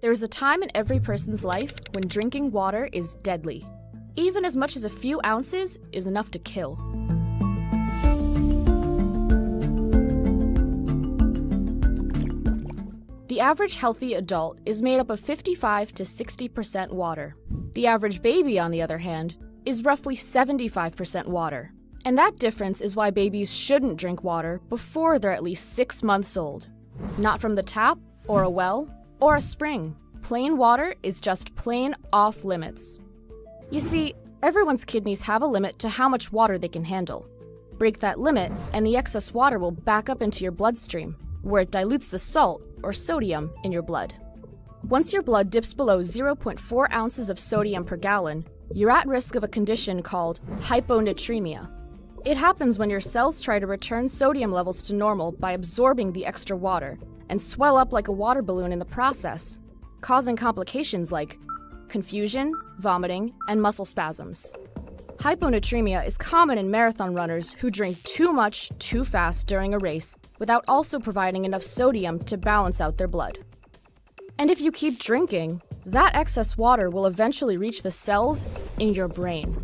There is a time in every person's life when drinking water is deadly. Even as much as a few ounces is enough to kill. The average healthy adult is made up of 55 to 60% water. The average baby, on the other hand, is roughly 75% water. And that difference is why babies shouldn't drink water before they're at least 6 months old. Not from the tap, or a well, or a spring. Plain water is just plain off limits. You see, everyone's kidneys have a limit to how much water they can handle. Break that limit, and the excess water will back up into your bloodstream, where it dilutes the salt, or sodium, in your blood. Once your blood dips below 0.4 ounces of sodium per gallon, you're at risk of a condition called hyponatremia. It happens when your cells try to return sodium levels to normal by absorbing the extra water and swell up like a water balloon in the process, causing complications like confusion, vomiting, and muscle spasms. Hyponatremia is common in marathon runners who drink too much too fast during a race without also providing enough sodium to balance out their blood. And if you keep drinking, that excess water will eventually reach the cells in your brain.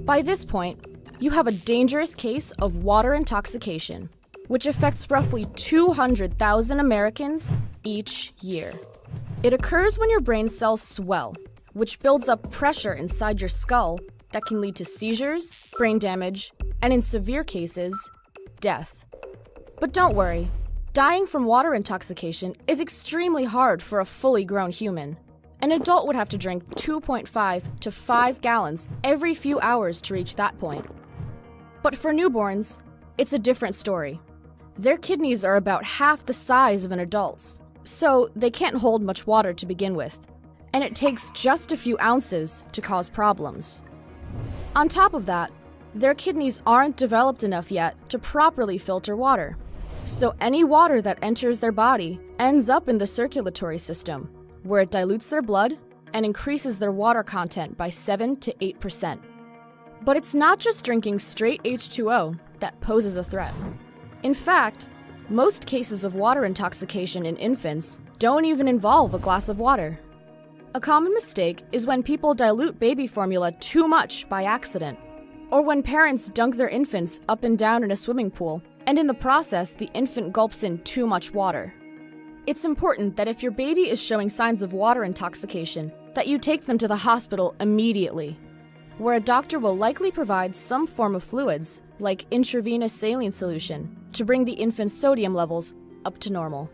By this point, you have a dangerous case of water intoxication, which affects roughly 200,000 Americans each year. It occurs when your brain cells swell, which builds up pressure inside your skull that can lead to seizures, brain damage, and in severe cases, death. But don't worry, dying from water intoxication is extremely hard for a fully grown human. An adult would have to drink 2.5 to 5 gallons every few hours to reach that point. But for newborns, it's a different story. Their kidneys are about half the size of an adult's, so they can't hold much water to begin with, and it takes just a few ounces to cause problems. On top of that, their kidneys aren't developed enough yet to properly filter water, so any water that enters their body ends up in the circulatory system, where it dilutes their blood and increases their water content by 7 to 8%. But it's not just drinking straight H2O that poses a threat. In fact, most cases of water intoxication in infants don't even involve a glass of water. A common mistake is when people dilute baby formula too much by accident, or when parents dunk their infants up and down in a swimming pool, and in the process, the infant gulps in too much water. It's important that if your baby is showing signs of water intoxication, that you take them to the hospital immediately, where a doctor will likely provide some form of fluids, like intravenous saline solution, to bring the infant's sodium levels up to normal.